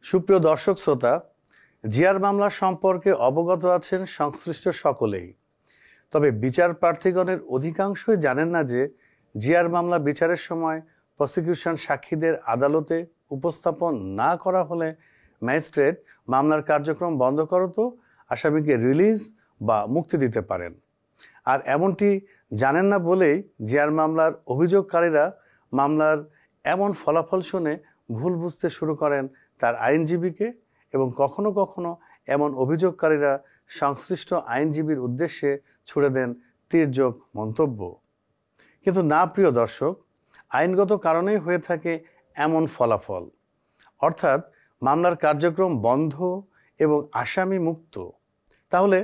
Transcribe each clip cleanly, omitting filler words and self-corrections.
সুপ্রিয় দর্শক শ্রোতা, জিআর মামলা সম্পর্কে অবগত আছেন সংশ্লিষ্ট সকলেই। তবে বিচার প্রার্থীগণের অধিকাংশই জানেন না যে জিআর মামলা বিচারের সময় প্রসিকিউশন সাক্ষীদের আদালতে উপস্থাপন না করা হলে ম্যাজিস্ট্রেট মামলার কার্যক্রম বন্ধ করত আসামিকে রিলিজ বা মুক্তি দিতে পারেন। আর এমনটি জানেন না বলেই জিআর মামলার অভিযোগকারীরা মামলার এমন ফলাফল শুনে ভুল বুঝতে শুরু করেন তার আইনজীবীকে, এবং কখনো কখনো এমন অভিযোগকারীরা সংশ্লিষ্ট আইনজীবীর উদ্দেশ্যে ছুড়ে দেন তীর্যক মন্তব্য। কিন্তু না, প্রিয় দর্শক, আইনগত কারণেই হয়ে থাকে এমন ফলাফল, অর্থাৎ মামলার কার্যক্রম বন্ধ এবং আসামি মুক্ত। তাহলে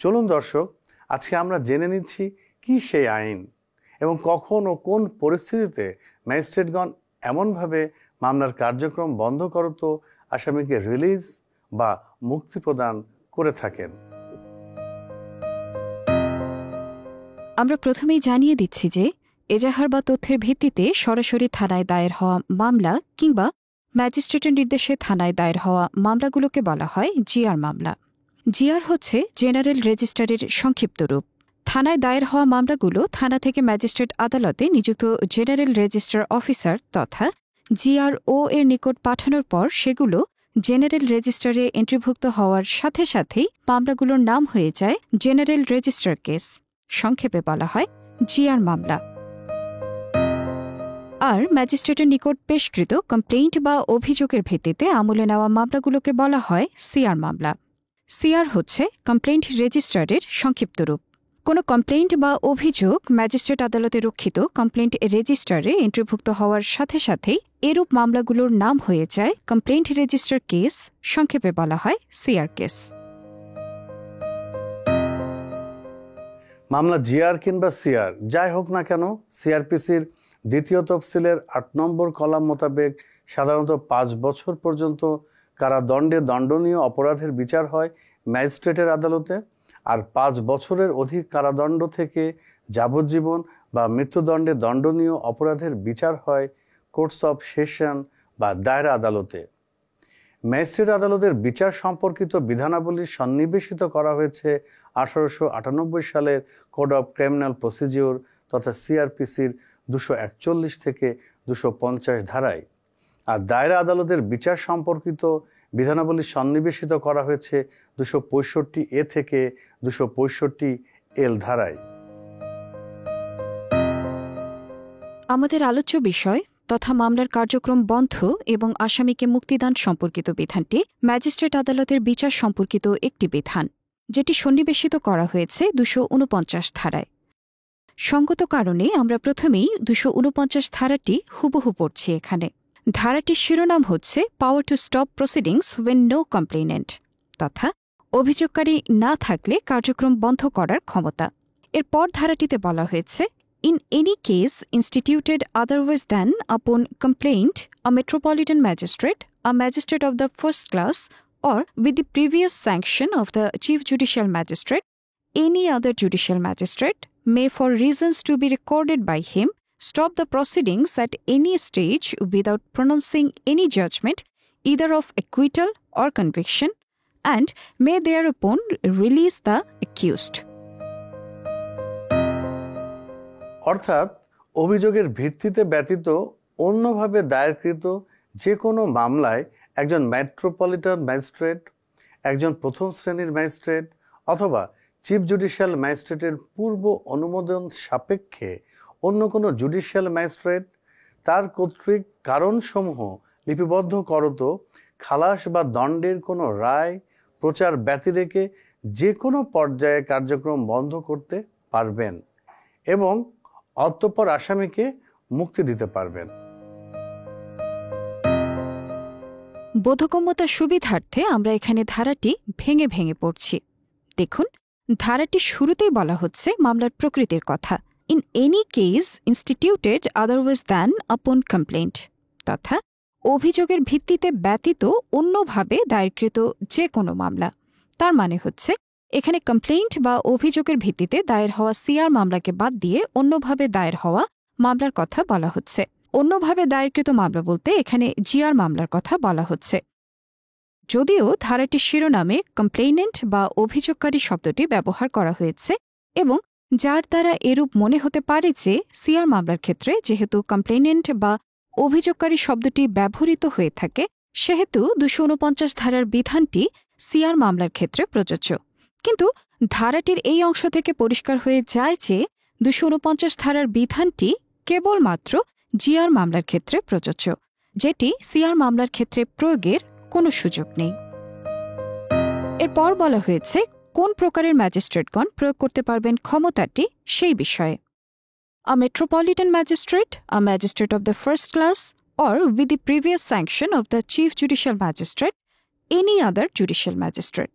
চলুন দর্শক, আজকে আমরা জেনে নিচ্ছি কি সেই আইন এবং কখন ও কোন পরিস্থিতিতে ম্যাজিস্ট্রেটগণ এমনভাবে মামলার কার্যক্রম বন্ধ করত আসামিকে রিলিজ বা মুক্তি প্রদান করে থাকেন। আমরা প্রথমেই জানিয়ে দিচ্ছি যে এজাহার বা তথ্যের ভিত্তিতে সরাসরি থানায় দায়ের হওয়া মামলা কিংবা ম্যাজিস্ট্রেটের নির্দেশে থানায় দায়ের হওয়া মামলাগুলোকে বলা হয় জিআর মামলা। জিআর হচ্ছে জেনারেল রেজিস্ট্রারের সংক্ষিপ্ত রূপ। থানায় দায়ের হওয়া মামলাগুলো থানা থেকে ম্যাজিস্ট্রেট আদালতে নিযুক্ত জেনারেল রেজিস্ট্রার অফিসার তথা জিআরও এর নিকট পাঠানোর পর সেগুলো জেনারেল রেজিস্ট্রারে এন্ট্রিভুক্ত হওয়ার সাথে সাথেই মামলাগুলোর নাম হয়ে যায় জেনারেল রেজিস্ট্রার কেস, সংক্ষেপে বলা হয় জিআর মামলা। আর ম্যাজিস্ট্রেটের নিকট পেশকৃত কমপ্লেইন্ট বা অভিযোগের ভিত্তিতে আমলে নেওয়া মামলাগুলোকে বলা হয় সিআর মামলা। সিআর হচ্ছে কমপ্লেইন্ট রেজিস্ট্রারের সংক্ষিপ্ত রূপ। কোনো কমপ্লেইন্ট বা অভিযোগ ম্যাজিস্ট্রেট আদালতে রক্ষিত কমপ্লেইন্ট রেজিস্ট্রারে এন্ট্রিভুক্ত হওয়ার সাথে সাথেই এরূপ মামলাগুলোর নাম হয়ে যায় কমপ্লেইন্ট রেজিস্ট্রার কেস, সংক্ষেপে বলা হয় সিআর কেস। মামলা জিআর কিংবা সিআর যাই হোক না কেন, সিআরপিসির দ্বিতীয় তফসিলের ৮ নম্বর কলাম মোতাবেক সাধারণত ৫ বছর পর্যন্ত কারাদণ্ডে দণ্ডনীয় অপরাধের বিচার হয় ম্যাজিস্ট্রেটের আদালতে, আর ৫ বছরের অধিক কারাদণ্ড থেকে যাবজ্জীবন বা মৃত্যুদণ্ডে দণ্ডনীয় অপরাধের বিচার হয় কোর্টস অফ সেশন বা দায়রা আদালতে। ম্যাজিস্ট্রেট আদালতের বিচার সম্পর্কিত বিধানাবলী সন্নিবেশিত করা হয়েছে 1898 সালের কোড অফ ক্রিমিনাল প্রসিডিওর তথা সিআরপিসির 241 থেকে 250 ধারায়, আর দায়রা আদালতের বিচার সম্পর্কিত বিধানাবলী সন্নিবেশিত করা হয়েছে 265A থেকে 265L ধারায়। আমাদের আলোচ্য বিষয় তথা মামলার কার্যক্রম বন্ধ এবং আসামিকে মুক্তিদান সম্পর্কিত বিধানটি ম্যাজিস্ট্রেট আদালতের বিচার সম্পর্কিত একটি বিধান, যেটি সন্নিবেশিত করা হয়েছে 249 ধারায়। সঙ্গত কারণে আমরা প্রথমেই 249 ধারাটি হুবহু পড়ছি এখানে। ধারাটির শিরোনাম হচ্ছে power to stop proceedings when no complainant, তথা অভিযোগকারী না থাকলে কার্যক্রম বন্ধ করার ক্ষমতা। এরপর ধারাটিতে বলা হয়েছে in any case instituted otherwise than upon complaint a metropolitan magistrate, a magistrate of the first class, or with the previous sanction of the chief judicial magistrate, any other judicial magistrate may for reasons to be recorded by him stop the proceedings at any stage without pronouncing any judgment either of acquittal or conviction, and may thereupon release the accused. অর্থাৎ অভিযোগের ভিত্তিতে ব্যতীত অন্যভাবে দায়েরকৃত যে কোনো মামলায় একজন metropolitan magistrate, একজন প্রথম শ্রেণীর ম্যাজিস্ট্রেট অথবা চিফ জুডিশিয়াল ম্যাজিস্ট্রেটের পূর্ব অনুমোদন সাপেক্ষে অন্য কোনো জুডিশিয়াল ম্যাজিস্ট্রেট তার কর্তৃক কারণসমূহ লিপিবদ্ধ করত খালাস বা দণ্ডের কোনো রায় প্রচার ব্যতি রেখে যে কোনো পর্যায়ে কার্যক্রম বন্ধ করতে পারবেন এবং অতঃপর আসামিকে মুক্তি দিতে পারবেন। বোধগম্যতার সুবিধার্থে আমরা এখানে ধারাটি ভেঙে ভেঙে পড়ছি। দেখুন, ধারাটি শুরুতেই বলা হচ্ছে মামলার প্রকৃতির কথা, in any case instituted otherwise than আপন কমপ্লেইন্ট, তথা অভিযোগের ভিত্তিতে ব্যতীত অন্যভাবে দায়েরকৃত যে কোনো মামলা। তার মানে হচ্ছে এখানে কমপ্লেইন্ট বা অভিযোগের ভিত্তিতে দায়ের হওয়া সিআর মামলাকে বাদ দিয়ে অন্যভাবে দায়ের হওয়া মামলার কথা বলা হচ্ছে। অন্যভাবে দায়েরকৃত মামলা বলতে এখানে জিআর মামলার কথা বলা হচ্ছে। যদিও ধারাটির শিরোনামে কমপ্লেইনেন্ট বা অভিযোগকারী শব্দটি ব্যবহার করা হয়েছে এবং যার দ্বারা এরূপ মনে হতে পারে যে সিআর মামলার ক্ষেত্রে যেহেতু কমপ্লেইনেন্ট বা অভিযোগকারী শব্দটি ব্যবহৃত হয়ে থাকে সেহেতু ২৪৯ ধারার বিধানটি সিআর মামলার ক্ষেত্রে প্রযোজ্য। কিন্তু ধারাটির এই অংশ থেকে পরিষ্কার হয়ে যায় যে ২৪৯ ধারার বিধানটি কেবলমাত্র জিআর মামলার ক্ষেত্রে প্রযোজ্য, যেটি সিআর মামলার ক্ষেত্রে প্রয়োগের কোনো সুযোগ নেই। এরপর বলা হয়েছে কোন প্রকারের ম্যাজিস্ট্রেটগণ প্রয়োগ করতে পারবেন ক্ষমতাটি সেই বিষয়ে। A metropolitan magistrate, a magistrate of the first class, or with the previous sanction of the chief judicial magistrate, any other judicial magistrate.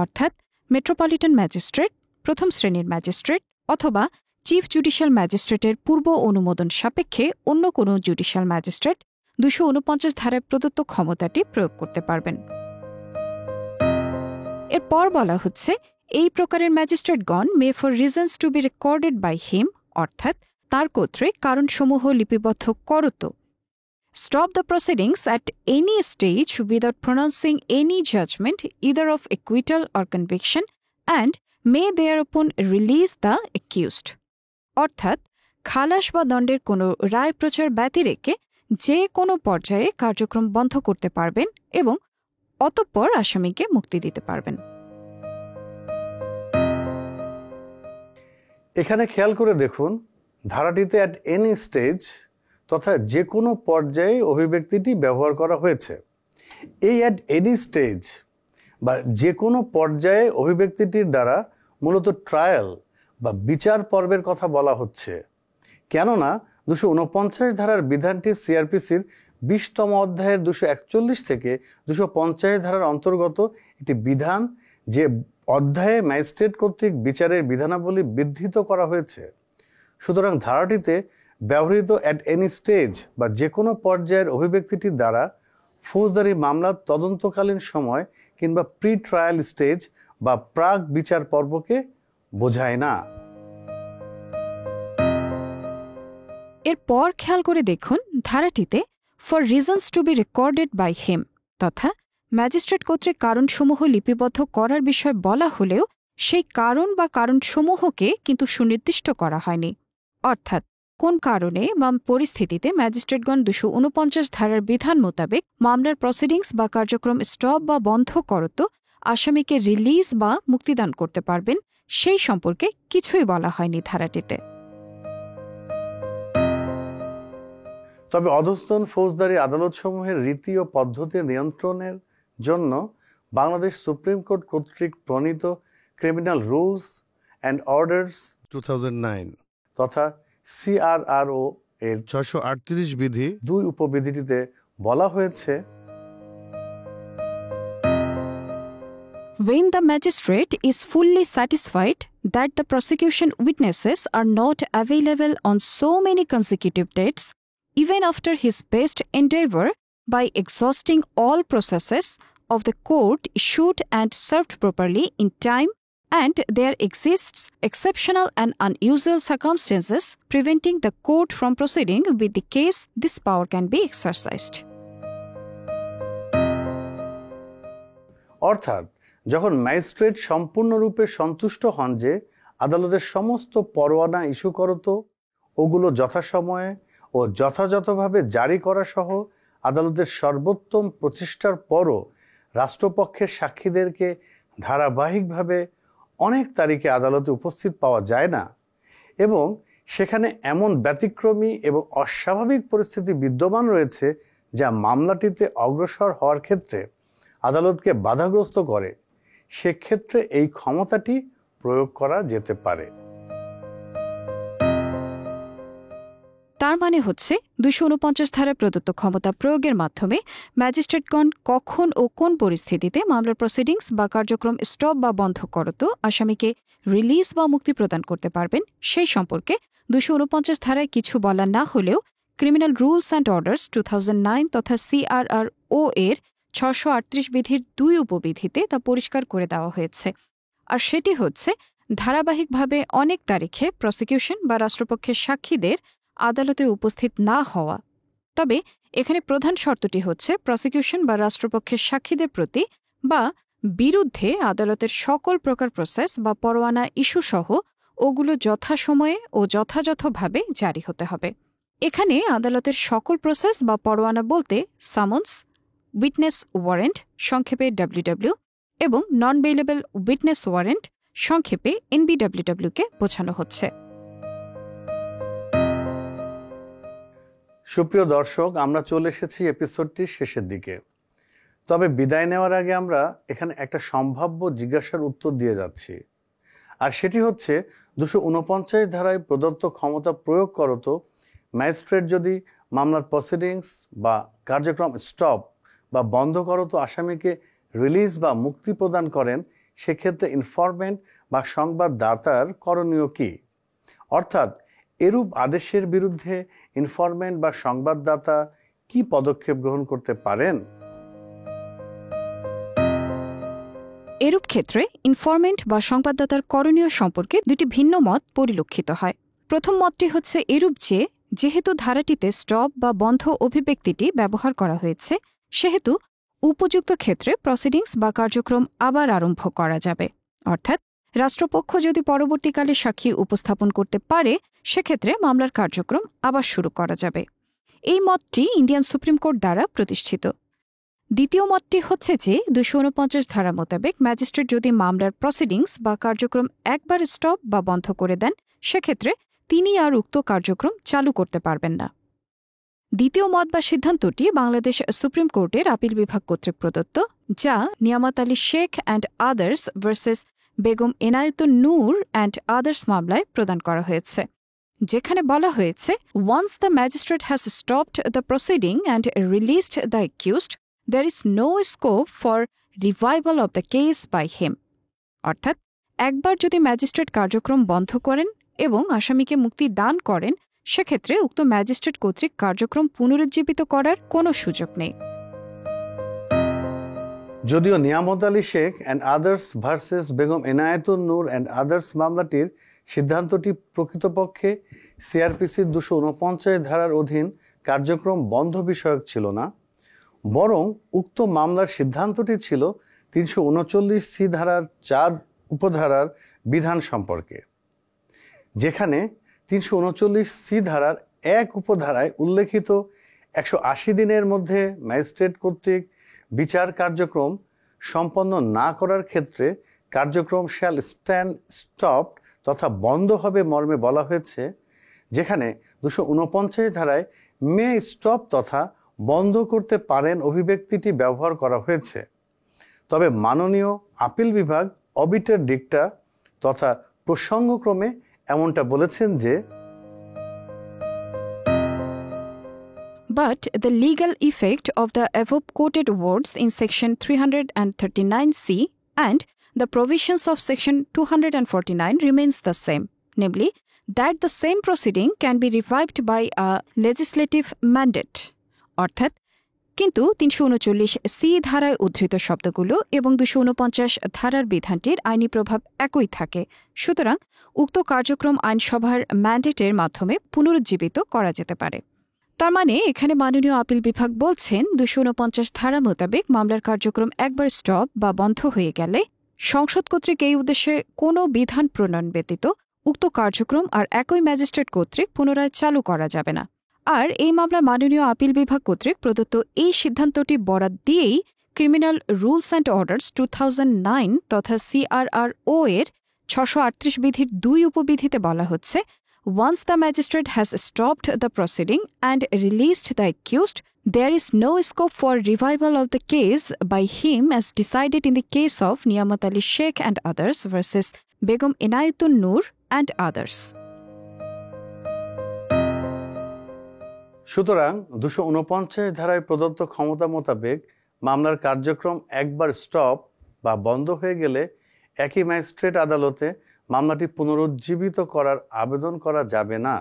অর্থাৎ মেট্রোপলিটন ম্যাজিস্ট্রেট, প্রথম শ্রেণীর ম্যাজিস্ট্রেট অথবা চিফ জুডিশিয়াল ম্যাজিস্ট্রেটের পূর্ব অনুমোদন সাপেক্ষে অন্য কোনো জুডিশিয়াল ম্যাজিস্ট্রেট ২৪৯ ধারায় প্রদত্ত ক্ষমতাটি প্রয়োগ করতে পারবেন। এরপর বলা হচ্ছে এই প্রকারের ম্যাজিস্ট্রেটগণ may for reasons to be recorded by him, অর্থাৎ তার কর্তৃক কারণসমূহ লিপিবদ্ধ করত, stop the proceedings at any stage without pronouncing any judgment either of acquittal or conviction and may thereupon release the accused. অর্থাৎ খালাস বা দণ্ডের কোনো রায় প্রচার ব্যতি রেখে যে কোনো পর্যায়ে কার্যক্রম বন্ধ করতে পারবেন এবং অতঃপর আসামিকে মুক্তি দিতে পারবেন। এখানে খেয়াল করে দেখুন ধারাটিতে অ্যাট এনি স্টেজ তথা যে কোনো পর্যায়ে অভিব্যক্তিটি ব্যবহার করা হয়েছে। এই অ্যাট এনি স্টেজ বা যে কোনো পর্যায়ে অভিব্যক্তিটির দ্বারা মূলত ট্রায়াল বা বিচার পর্বের কথা বলা হচ্ছে, কেননা ২৪৯ ধারার বিধানটি সিআরপিসির ২০তম অধ্যায়ের ২৪১ থেকে ২৫০ ধারার অন্তর্গত একটি বিধান, যে অধ্যায়ে ম্যাজিস্ট্রেট কর্তৃক বিচারের বিধানাবলী বিধৃত করা হয়েছে। সুতরাং ধারাটিতে ব্যবহৃত অ্যাট এনি স্টেজ বা যে কোনো পর্যায়ের অভিব্যক্তিটির দ্বারা ফৌজদারি মামলার তদন্তকালীন সময় কিংবা প্রি ট্রায়াল স্টেজ বা প্রাক বিচার পর্বকে বোঝায় না। এরপর খেয়াল করে দেখুন ধারাটিতে for reasons to be recorded by him তথা ম্যাজিস্ট্রেট কর্তৃক কারণসমূহ লিপিবদ্ধ করার বিষয় বলা হলেও সেই কারণ বা কারণসমূহকে কিন্তু সুনির্দিষ্ট করা হয়নি, অর্থাৎ কোন কারণে বা পরিস্থিতিতে ম্যাজিস্ট্রেটগণ ২৪৯ ধারার বিধান মোতাবেক মামলার প্রসিডিংস বা কার্যক্রম স্টপ বা বন্ধ করত আসামিকে রিলিজ বা মুক্তিদান করতে পারবেন সেই সম্পর্কে কিছুই বলা হয়নি ধারাটিতে। তবে অধস্তন ফৌজদারি আদালতসমূহের রীতি ও পদ্ধতি নিয়ন্ত্রণের জন্য বাংলাদেশ সুপ্রিম কোর্ট কর্তৃক প্রণীত ক্রিমিনাল রুলস অ্যান্ড অর্ডার্স 2009 তথা সিআরআরও এর ৬৩৮ বিধি ২ উপবিধিটিতে বলা হয়েছে, When the magistrate is fully satisfied that the prosecution witnesses are not available on so many consecutive dates, even after his best endeavor by exhausting all processes of the court issued and served properly in time, and there exists exceptional and unusual circumstances preventing the court from proceeding with the case, this power can be exercised. অর্থাৎ যখন magistrate সম্পূর্ণরূপে সন্তুষ্ট হন যে আদালতের সমস্ত পরোয়ানা issue করত ওগুলো যথাসময়ে ও যথাযথভাবে জারি করা সহ আদালতের সর্বোত্তম প্রচেষ্টার পরও রাষ্ট্রপক্ষের সাক্ষীদেরকে ধারাবাহিকভাবে অনেক তারিখে আদালতে উপস্থিত পাওয়া যায় না এবং সেখানে এমন ব্যতিক্রমী এবং অস্বাভাবিক পরিস্থিতি বিদ্যমান রয়েছে যা মামলাটিতে অগ্রসর হওয়ার ক্ষেত্রে আদালতকে বাধাগ্রস্ত করে, সেক্ষেত্রে এই ক্ষমতাটি প্রয়োগ করা যেতে পারে। তার মানে হচ্ছে ২৪৯ ধারায় প্রদত্ত ক্ষমতা প্রয়োগের মাধ্যমে ম্যাজিস্ট্রেটগণ কখন ও কোন পরিস্থিতিতে মামলার প্রসিডিংস বা কার্যক্রম স্টপ বা বন্ধ করত আসামিকে রিলিজ বা মুক্তি প্রদান করতে পারবেন সেই সম্পর্কে ২৪৯ ধারায় কিছু বলা না হলেও ক্রিমিনাল রুলস অ্যান্ড অর্ডার্স 2009 তথা সিআরআরও এর ৬৩৮ বিধির ২ উপবিধিতে তা পরিষ্কার করে দেওয়া হয়েছে। আর সেটি হচ্ছে ধারাবাহিকভাবে অনেক তারিখে প্রসিকিউশন বা রাষ্ট্রপক্ষের সাক্ষীদের আদালতে উপস্থিত না হওয়া তবে এখানে প্রধান শর্তটি হচ্ছে প্রসিকিউশন বা রাষ্ট্রপক্ষের সাক্ষীদের প্রতি বা বিরুদ্ধে আদালতের সকল প্রকার প্রসেস বা পরোয়ানা ইস্যু সহ ওগুলো যথাসময়ে ও যথাযথভাবে জারি হতে হবে। এখানে আদালতের সকল প্রসেস বা পরোয়ানা বলতে সামন্স, উইটনেস ওয়ারেন্ট সংক্ষেপে ডব্লিউডব্লিউ এবং নন বেইলেবল উইটনেস ওয়ারেন্ট সংক্ষেপে এনবিডব্লিউডব্লিউকে বোঝানো হচ্ছে। সুপ্রিয় দর্শক, আমরা চলে এসেছি এপিসোডটির শেষের দিকে। তবে বিদায় নেওয়ার আগে আমরা এখানে একটা সম্ভাব্য জিজ্ঞাসার উত্তর দিয়ে যাচ্ছি, আর সেটি হচ্ছে 249 ধারায় প্রদত্ত ক্ষমতা প্রয়োগ করত ম্যাজিস্ট্রেট যদি মামলার প্রসিডিংস বা কার্যক্রম স্টপ বা বন্ধ করত আসামিকে রিলিজ বা মুক্তি প্রদান করেন, সেক্ষেত্রে ইনফরমেন্ট বা সংবাদদাতার করণীয় কি? অর্থাৎ এরূপ আদেশের বিরুদ্ধে ইনফরমেন্ট বা সংবাদদাতা কি পদক্ষেপ গ্রহণ করতে পারেন? এরূপ ক্ষেত্রে ইনফরমেন্ট বা সংবাদদাতার করণীয় সম্পর্কে দুটি ভিন্ন মত পরিলক্ষিত হয়। প্রথম মতটি হচ্ছে এরূপ যে, যেহেতু ধারাটিতে স্টপ বা বন্ধ অভিব্যক্তিটি ব্যবহার করা হয়েছে, সেহেতু উপযুক্ত ক্ষেত্রে প্রসিডিংস বা কার্যক্রম আবার আরম্ভ করা যাবে। অর্থাৎ রাষ্ট্রপক্ষ যদি পরবর্তীকালে সাক্ষী উপস্থাপন করতে পারে, সেক্ষেত্রে মামলার কার্যক্রম আবার শুরু করা যাবে। এই মতটি ইন্ডিয়ান সুপ্রিম কোর্ট দ্বারা প্রতিষ্ঠিত। দ্বিতীয় মতটি হচ্ছে যে 249 ধারা মোতাবেক ম্যাজিস্ট্রেট যদি মামলার প্রসিডিংস বা কার্যক্রম একবার স্টপ বা বন্ধ করে দেন, সেক্ষেত্রে তিনি আর উক্ত কার্যক্রম চালু করতে পারবেন না। দ্বিতীয় মত বা সিদ্ধান্তটি বাংলাদেশ সুপ্রিম কোর্টের আপিল বিভাগ কর্তৃক প্রদত্ত, যা Niyamat Ali Sheikh and others versus Begum Enayetun Noor and others মামলায় প্রদান করা হয়েছে, যেখানে বলা হয়েছে, once the magistrate has stopped the proceeding and released the accused, there is no scope for revival of the case by him। অর্থাৎ একবার যদি ম্যাজিস্ট্রেট কার্যক্রম বন্ধ করেন এবং আসামিকে মুক্তি দান করেন, সেক্ষেত্রে উক্ত ম্যাজিস্ট্রেট কর্তৃক কার্যক্রম পুনরুজ্জীবিত করার কোনো সুযোগ নেই। যদিও Niyamat Ali Sheikh and others versus Begum Enayetun Noor and others মামলাটির সিদ্ধান্তটি প্রকৃতপক্ষে সিআরপিসির 249 ধারার অধীন কার্যক্রম বন্ধ বিষয়ক ছিল না, বরং উক্ত মামলার সিদ্ধান্তটি ছিল 339 ধারার 4 উপধারার বিধান সম্পর্কে, যেখানে 339 ধারার 1 উপধারায় উল্লেখিত 180 দিনের মধ্যে ম্যাজিস্ট্রেট কর্তৃক বিচার কার্যক্রম সম্পন্ন না করার ক্ষেত্রে কার্যক্রম শ্যাল স্ট্যান্ড স্টপ তথা বন্ধ হবে মর্মে বলা হয়েছে, যেখানে 249 ধারায় মে স্টপ তথা বন্ধ করতে পারেন অভিব্যক্তিটি ব্যবহার করা হয়েছে। তবে মাননীয় আপিল বিভাগ অবিটার ডিক্টা তথা প্রসঙ্গক্রমে এমনটা বলেছেন যে, But the legal effect of the above quoted words in Section 339C and the provisions of Section 249 remains the same, namely that the same proceeding can be revived by a legislative mandate। অর্থাৎ কিন্তু 339C ধারায় উদ্ধৃত শব্দগুলো এবং 249 ধারার বিধানটির আইনি প্রভাব একই থাকে, সুতরাং উক্ত কার্যক্রম আইনসভার ম্যান্ডেটের মাধ্যমে পুনরুজ্জীবিত করা যেতে পারে। তার মানে এখানে মাননীয় আপিল বিভাগ বলছেন, 249 ধারা মোতাবেক মামলার কার্যক্রম একবার স্টপ বা বন্ধ হয়ে গেলে সংসদ কর্তৃক এই উদ্দেশ্যে কোনো বিধান প্রণয়ন ব্যতীত উক্ত কার্যক্রম আর একই ম্যাজিস্ট্রেট কর্তৃক পুনরায় চালু করা যাবে না। আর এই মামলা মাননীয় আপিল বিভাগ কর্তৃক প্রদত্ত এই সিদ্ধান্তটি বরাত দিয়েই ক্রিমিনাল রুলস অ্যান্ড অর্ডার্স 2009 তথা CRRO এর 638 বিধির 2 উপবিধিতে বলা হচ্ছে, once the magistrate has stopped the proceeding and released the accused, there is no scope for revival of the case by him as decided in the case of Niyamat Ali Sheikh and others versus Begum Inayatun Noor and others। সুতরাং 249 ধারায় প্রদত্ত ক্ষমতা মোতাবেক মামলার কার্যক্রম একবার stop বা বন্ধ হয়ে গেলে একই ম্যাজিস্ট্রেট আদালতে মামলাটি পুনরুজ্জীবিত করার আবেদন করা যাবে না,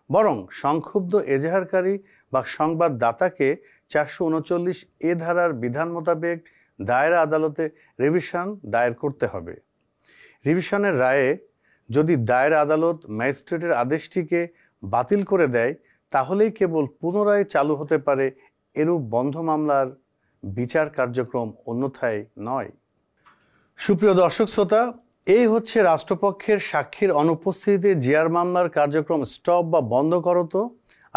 বরং সংক্ষুব্ধ এজাহারকারী বা সংবাদদাতাকে 439 ধারার বিধান মোতাবেক দায়রা আদালতে রিভিশন দায়ের করতে হবে। রিভিশনের রায়ে যদি দায়রা আদালত ম্যাজিস্ট্রেটের আদেশটিকে বাতিল করে দেয়, তাহলেই কেবল পুনরায় চালু হতে পারে এরূপ বন্ধ মামলার বিচার কার্যক্রম, অন্যথায় নয়। সুপ্রিয় দর্শক শ্রোতা, এই হচ্ছে রাষ্ট্রপক্ষের সাক্ষীর অনুপস্থিতিতে জিআর মামলার কার্যক্রম স্টপ বা বন্ধ করত,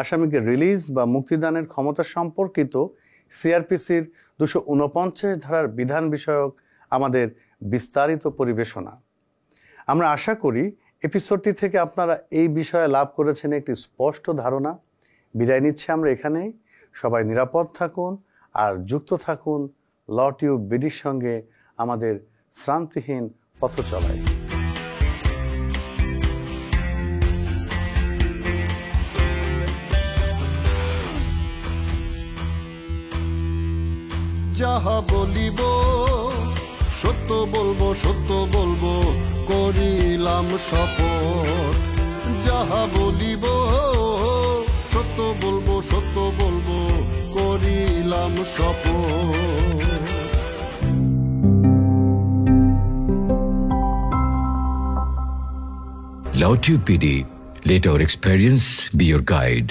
আসামিকে রিলিজ বা মুক্তিদানের ক্ষমতা সম্পর্কিত সিআরপিসির 249 ধারার বিধান বিষয়ক আমাদের বিস্তারিত পরিবেশনা। আমরা আশা করি এপিসোডটি থেকে আপনারা এই বিষয়ে লাভ করেছেন একটি স্পষ্ট ধারণা। বিদায় নিচ্ছে আমরা এখানেই। সবাই নিরাপদ থাকুন আর যুক্ত থাকুন ল টিউব বিডির সঙ্গে আমাদের শ্রান্তিহীন পথ চলায়। যাহা বলিব সত্য বলবো, সত্য বলবো, করিলাম শপথ। যাহা বলিব সত্য বলবো, সত্য বলবো, করিলাম শপথ। LawTube PD, let our experience be your guide.